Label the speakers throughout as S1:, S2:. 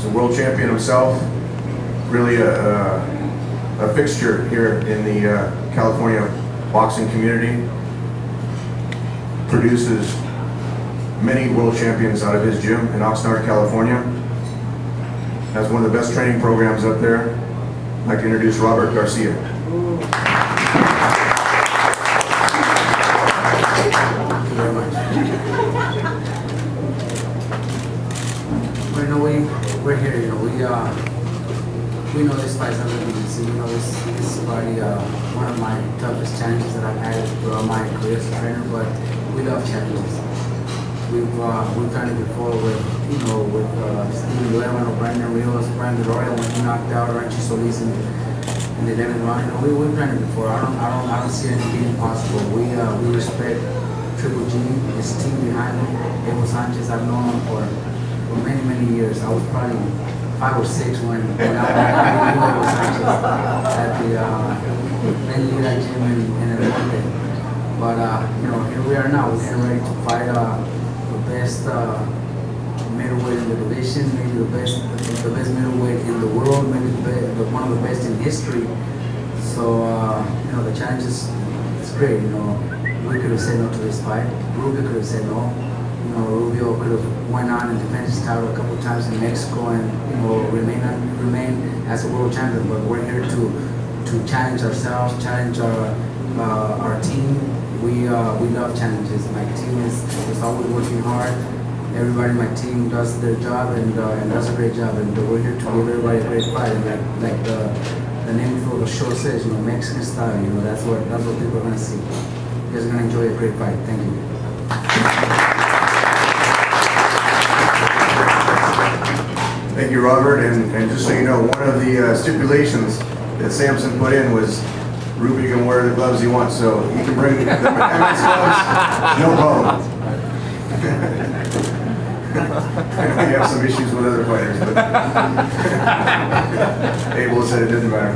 S1: a world champion himself, really a fixture here in the California boxing community. Produces many world champions out of his gym in Oxnard, California. Has one of the best training programs up there. I'd like to introduce Robert Garcia.
S2: Thank you very much. Well, we're here, we know this fight's not going to be easy. We know this is probably one of my toughest challenges that I've had throughout my career as a trainer, but we love challenges. We've done it before with Steven Levin or Brandon Rios, Brandon Royal when he knocked out Archie Solis in the 11th round. We've done it before. I don't see anything being impossible. We respect Triple G, his team behind him. Abel Sanchez, I've known him for many years. I was probably 5 or 6 when I knew Abel Sanchez at the Gennady gym in Atlanta. But here we are now. We're getting ready to fight the best middleweight in the division, maybe the best middleweight in the world, maybe one of the best in history. So the challenge is great. We could have said no to this fight. Rubio could have said no. Rubio could have went on and defended his title a couple of times in Mexico and remain as a world champion. But we're here to challenge ourselves, challenge our team. We love challenges. My team is always working hard. Everybody in my team does their job and does a great job. And we're here to give everybody a great fight. And like the name of the show says, Mexican style. That's what people are gonna see. You guys are gonna enjoy a great fight. Thank you.
S1: Thank you, Robert. And just so you know, one of the stipulations that Samson put in was Rubio can wear the gloves he wants, so he can bring the MS gloves, no problem. I know you have some issues with other fighters, but Abel said it didn't matter.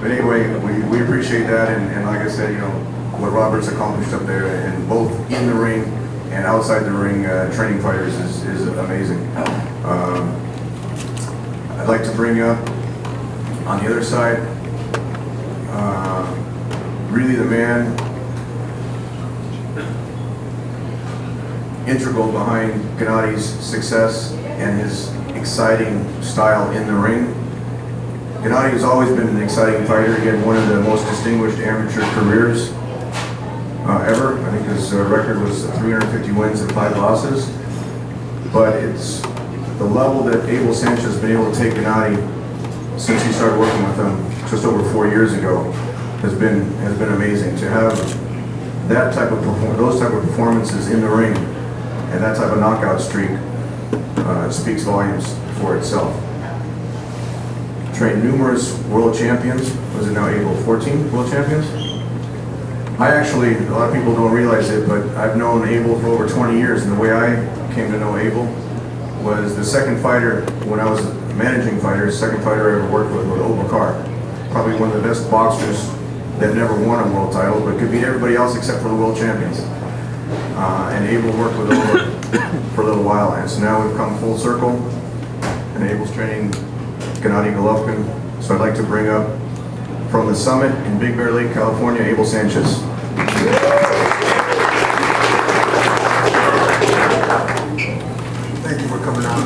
S1: But anyway, we appreciate that, and like I said, what Robert's accomplished up there, and both in the ring and outside the ring, training fighters is amazing. I'd like to bring up on the other side, really the man integral behind Gennady's success and his exciting style in the ring. Gennady has always been an exciting fighter. He had one of the most distinguished amateur careers ever. I think his record was 350 wins and 5 losses. But it's the level that Abel Sanchez has been able to take Gennady since he started working with him just over 4 years ago has been amazing. To have those type of performances in the ring and that type of knockout streak speaks volumes for itself. Trained numerous world champions. Was it now Abel? 14 world champions? A lot of people don't realize it, but I've known Abel for over 20 years, and the way I came to know Abel was the second fighter, when I was a managing fighter, the second fighter I ever worked with was Obakar. Probably one of the best boxers that never won a world title, but could beat everybody else except for the world champions. And Abel worked with Oba for a little while, and so now we've come full circle, and Abel's training Gennady Golovkin. So I'd like to bring up from the summit in Big Bear Lake, California, Abel Sanchez.
S3: Thank you for coming out.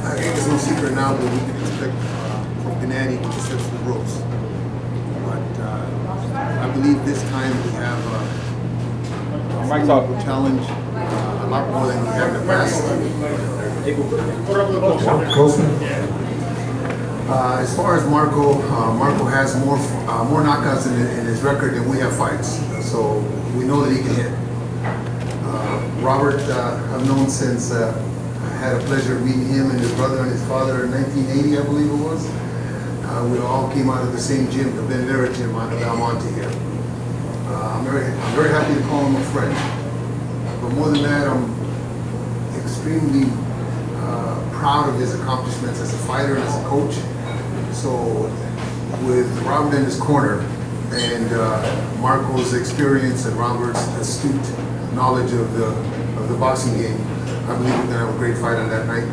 S3: I think it's no secret now that we can expect from Gennady to step to the ropes. But I believe this time we have a challenge, a lot more than we have in the past. As far as Marco, Marco has more knockouts in his record than we have fights. So we know that he can hit. Robert, I've known since I had a pleasure of meeting him and his brother and his father in 1980, I believe it was. We all came out of the same gym, the Ben Vera gym on Belmonte here. I'm very happy to call him a friend. But more than that, I'm extremely proud of his accomplishments as a fighter and as a coach. So with Robert in his corner and Marco's experience and Robert's astute knowledge of the boxing game, I believe we're going to have a great fight on that night.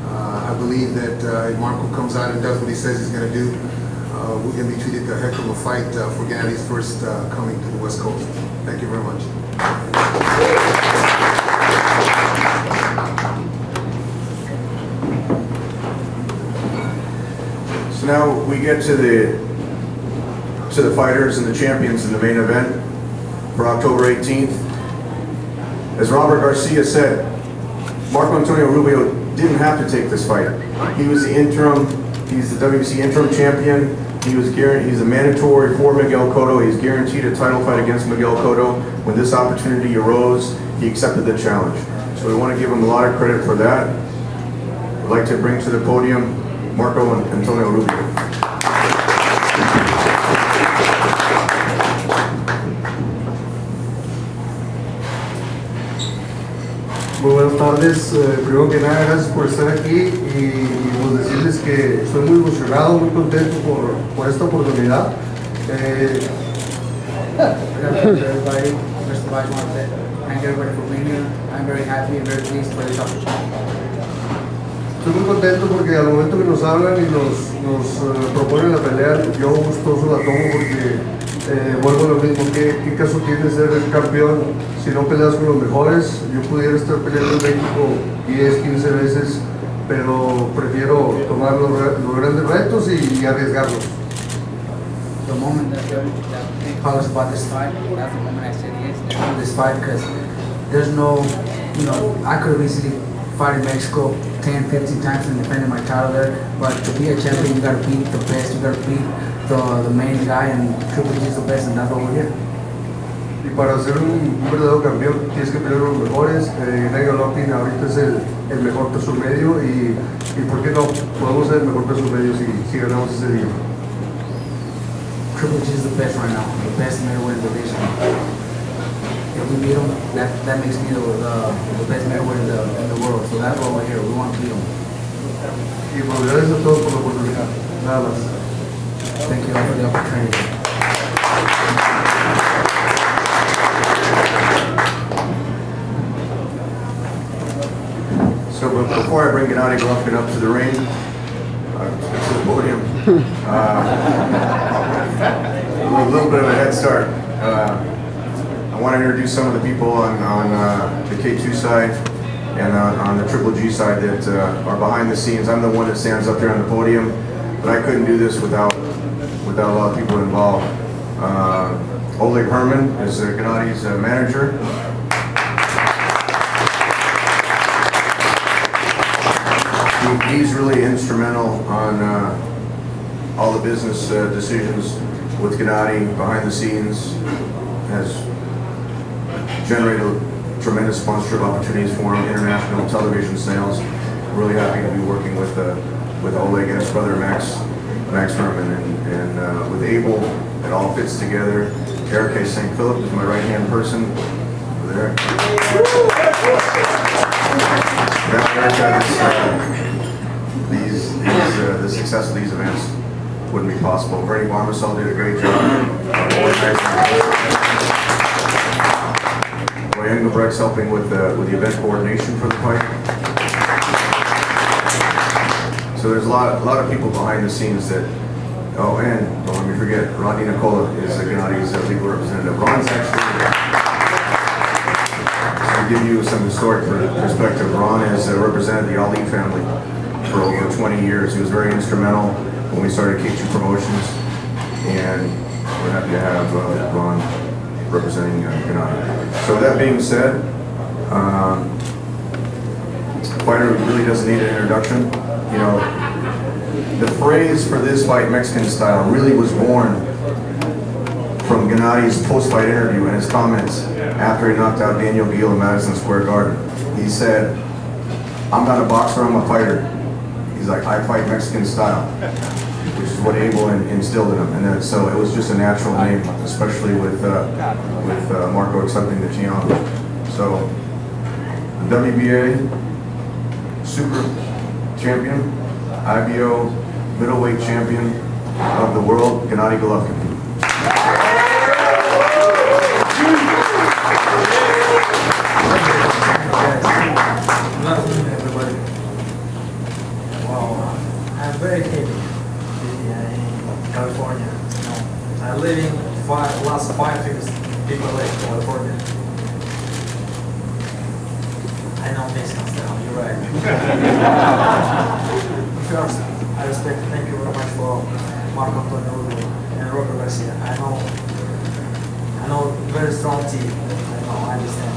S3: I I believe that if Marco comes out and does what he says he's going to do, we're going to be treated a heck of a fight for Gennady's first coming to the West Coast. Thank you very much.
S1: So now we get to the fighters and the champions in the main event for October 18th. As Robert Garcia said, Marco Antonio Rubio didn't have to take this fight. He was the interim, he's the WBC interim champion. He's a mandatory for Miguel Cotto. He's guaranteed a title fight against Miguel Cotto. When this opportunity arose, he accepted the challenge. So we want to give him a lot of credit for that. I'd like to bring to the podium Marco Antonio Rubio.
S4: Muy buenas tardes, primero que nada gracias por estar aquí y pues decirles que estoy muy emocionado, muy contento por esta oportunidad.
S2: Everybody, first of all, I want to thank everybody for being here. I'm very happy and very pleased for this opportunity.
S4: Estoy muy contento porque al momento que nos hablan y nos proponen la pelea, yo gustoso la tomo porque vuelvo a lo mismo, ¿qué caso tiene ser el campeón si no peleas con los mejores? Yo pudiera estar peleando en México 10, 15 veces, pero prefiero tomar los grandes retos y arriesgarlos.
S2: The moment that they call us about this fight, that's the moment I said yes, let's do this fight, because there's no, I could have easily fought in Mexico 10, 15 times and defended my title there, but to be a champion, you got to beat the best, you got to beat the main guy, and Triple G is the best, and that's what we're here.
S4: Y para ser un verdadero campeón tienes que pelear con los mejores. Gennady Golovkin ahorita es el mejor peso medio y ¿por qué no? Podemos ser el mejor peso medio si ganamos ese día.
S2: Triple G is the best right now, the best middleweight division. If we beat him, that makes me the best middleweight in the world, so that's why we're here, we want to beat him.
S4: Y pues gracias a todos por la oportunidad. Nada más.
S2: Thank you all for the opportunity.
S1: So before I bring Gennady Golovkin up to the ring, to the podium, a little bit of a head start. I want to introduce some of the people on the K2 side and on the Triple G side that are behind the scenes. I'm the one that stands up there on the podium, but I couldn't do this without a lot of people involved. Oleg Herman is Gennady's manager. He's really instrumental on all the business decisions with Gennady behind the scenes. Has generated a tremendous sponsorship opportunities for him, international television sales. Really happy to be working with Oleg and his brother Max Herman, and with Abel. It all fits together. Eric A. St. Philip is my right-hand person over there. The success of these events wouldn't be possible. Bernie Barmasol did a great job organizing. Roy Engelbrecht's helping with the event coordination for the fight. So there's a lot of people behind the scenes that. Oh, and don't let me forget, Rodney Nicola is Gennady's legal representative. Ron's actually, to give you some historic perspective, Ron has represented the Ali family for over 20 years. He was very instrumental when we started K2 Promotions, and we're happy to have Ron representing Gennady. So with that being said, fighter really doesn't need an introduction. You know, the phrase for this fight, Mexican style, really was born from Gennady's post-fight interview and his comments after he knocked out Daniel Geale in Madison Square Garden. He said, "I'm not a boxer, I'm a fighter." He's like, "I fight Mexican style," which is what Abel instilled in him. And then, so it was just a natural name, especially with Marco accepting the challenge. So, the WBA Super Champion, IBO Middleweight Champion of the world, Gennady Golovkin.
S5: I'm very happy to be in California. You know, I live in last 5 years. People like California. I know Mexican style. You're right. First, I respect. Thank you very much for Marco Antonio Rubio and Robert Garcia. I know very strong team. I understand.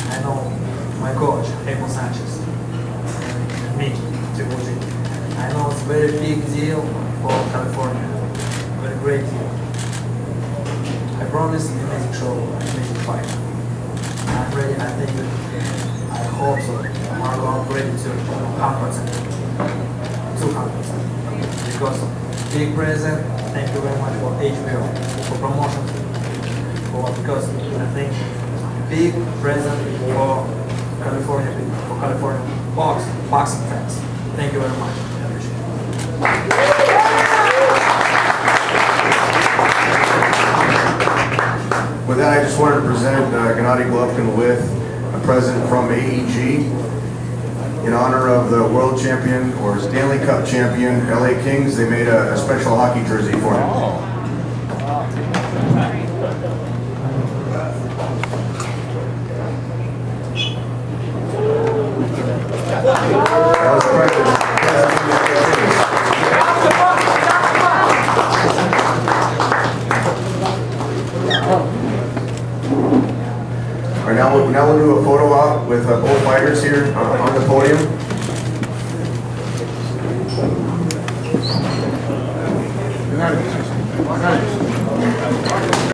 S5: I know my coach, Hemo Sanchez, and me, GGG. I know it's a very big deal for California. Very great deal. I promise an amazing show, an amazing fight. I'm ready, I think, I hope so. Marco, I'm ready to 100%. 200%. Because big present, thank you very much for HBO, for promotion. Because I think big present for California boxing fans. Thank you very much. I appreciate
S1: With that, I just wanted to present Gennady Golovkin with a present from AEG in honor of the world champion or Stanley Cup champion LA Kings. They made a special hockey jersey for him. That was the present. All right, now we'll do a photo op with both fighters here on the podium.
S3: Gennady.